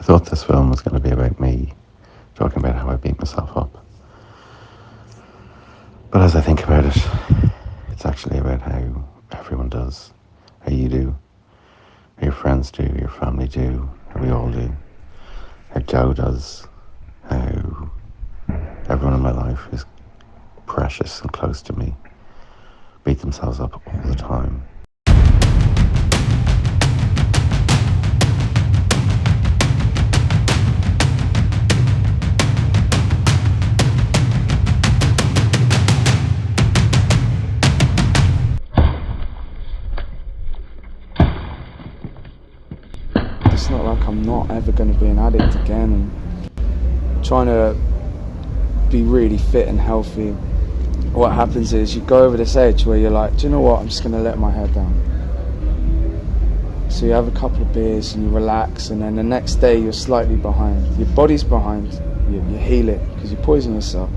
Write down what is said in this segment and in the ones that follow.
thought this film was going to be about me talking about how I beat myself up. But as I think about it, it's actually about how everyone does, how you do, how your friends do, your family do, how we all do, how Joe does, how everyone in my life is precious and close to me, beat themselves up all the time. It's not like I'm not ever going to be an addict again, and trying to be really fit and healthy. What happens is you go over this edge where you're like, do you know what, I'm just going to let my head down. So you have a couple of beers and you relax, and then the next day you're slightly behind. Your body's behind, you heal it because you poison yourself,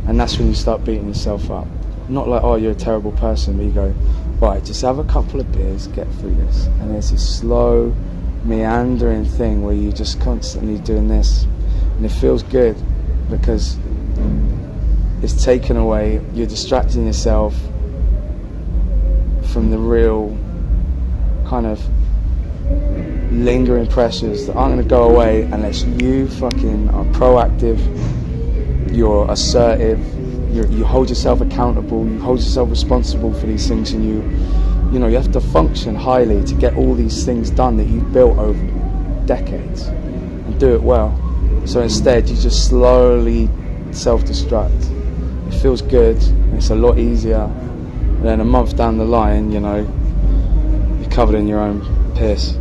and that's when you start beating yourself up. Not like, oh, you're a terrible person, but you go, right, just have a couple of beers, get through this. And there's this slow, meandering thing where you're just constantly doing this, and it feels good because it's taken away, you're distracting yourself from the real kind of lingering pressures that aren't going to go away unless you fucking are proactive, you're assertive, you hold yourself accountable, you hold yourself responsible for these things, and you know, you have to function highly to get all these things done that you've built over decades and do it well. So instead you just slowly self-destruct. It feels good, and it's a lot easier, and then a month down the line, you know, you're covered in your own piss.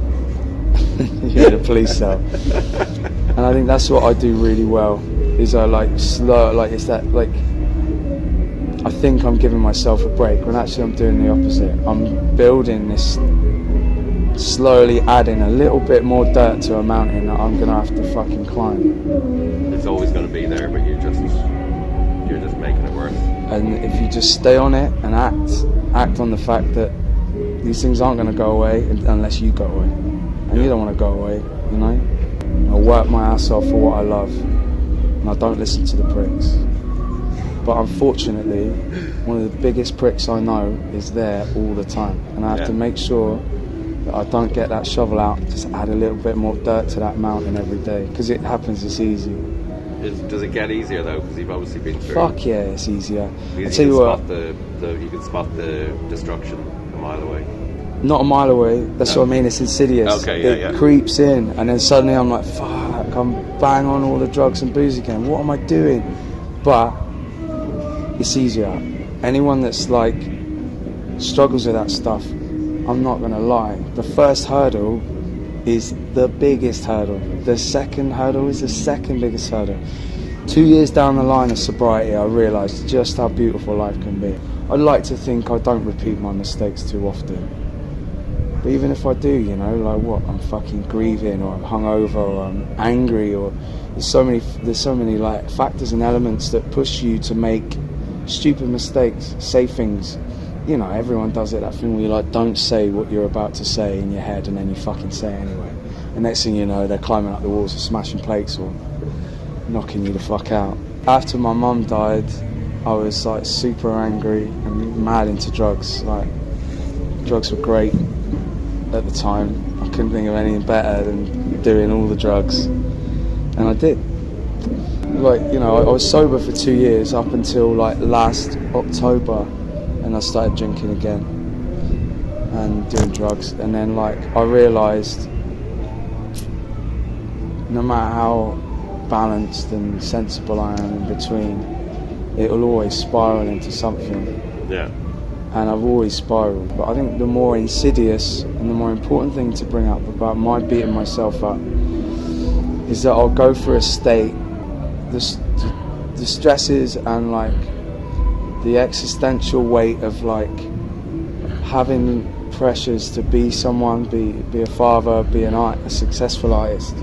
You're in a police cell. And I think that's what I do really well, is I like slow, like it's that, like, I think I'm giving myself a break when actually I'm doing the opposite. I'm building this, slowly adding a little bit more dirt to a mountain that I'm gonna have to fucking climb. It's always gonna be there, but you're just making it worse. And if you just stay on it and act on the fact that these things aren't gonna go away unless you go away, and you don't want to go away, you know. I work my ass off for what I love, and I don't listen to the pricks. But unfortunately, one of the biggest pricks I know is there all the time, and I have to make sure that I don't get that shovel out, just add a little bit more dirt to that mountain every day, because it happens, it's easy. Does it get easier though? Because you've obviously been through. Fuck yeah, it's easier. You I tell you what, you can spot the destruction a mile away. Not a mile away, that's what I mean, it's insidious. Okay, it creeps in, and then suddenly I'm like, fuck, I'm bang on all the drugs and booze again, what am I doing? But it's easier. Anyone that's like struggles with that stuff, I'm not gonna lie, the first hurdle is the biggest hurdle. The second hurdle is the second biggest hurdle. 2 years down the line of sobriety, I realised just how beautiful life can be. I'd like to think I don't repeat my mistakes too often. But even if I do, you know, like what, I'm fucking grieving, or I'm hungover, or I'm angry, or there's so many like factors and elements that push you to make stupid mistakes, say things. You know, everyone does it, that thing where you like don't say what you're about to say in your head, and then you fucking say it anyway. And next thing you know, they're climbing up the walls and smashing plates or knocking you the fuck out. After my mum died, I was like super angry and mad into drugs. Like, drugs were great at the time. I couldn't think of anything better than doing all the drugs, and I did. Like, you know, I was sober for 2 years up until like last October, and I started drinking again and doing drugs. And then like I realised, no matter how balanced and sensible I am in between, it will always spiral into something. Yeah. And I've always spiraled. But I think the more insidious and the more important thing to bring up about my beating myself up is that I'll go through a state, the stresses and like the existential weight of like having pressures to be someone, be a father, be a successful artist,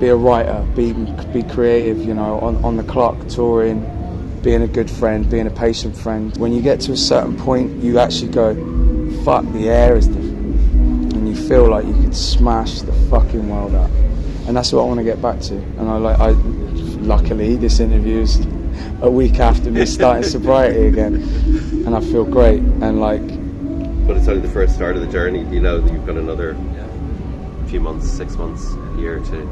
be a writer, be creative, you know, on the clock, touring, being a good friend, being a patient friend. When you get to a certain point, you actually go, fuck, the air is different, and you feel like you could smash the fucking world up, and that's what I want to get back to. And luckily this interview is a week after me starting sobriety again, and I feel great. And like, but it's only the first start of the journey. You know that you've got another few months, 6 months, a year to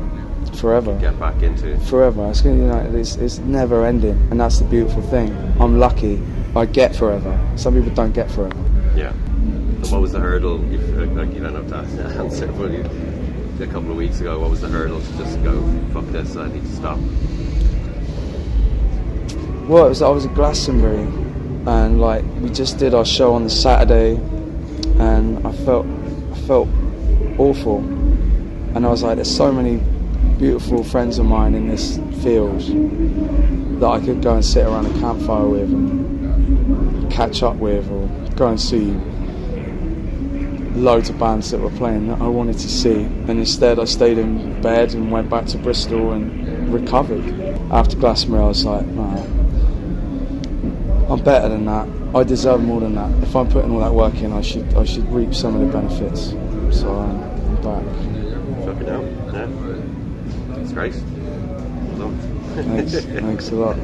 forever get back into. Forever. It's gonna, you know, it's never ending, and that's the beautiful thing. I'm lucky. I get forever. Some people don't get forever. Yeah. So what was the hurdle? You don't have to answer, but a couple of weeks ago, what was the hurdle to just go, fuck this, I need to stop? Well, I was at Glastonbury, and like we just did our show on the Saturday, and I felt awful, and I was like, there's so many beautiful friends of mine in this field that I could go and sit around a campfire with and catch up with, or go and see loads of bands that were playing that I wanted to see, and instead I stayed in bed and went back to Bristol and recovered. After Glastonbury I was like, nah, I'm better than that. I deserve more than that. If I'm putting all that work in, I should reap some of the benefits. So I'm back. Fucking hell, yeah. That's great. Well done. Thanks a lot.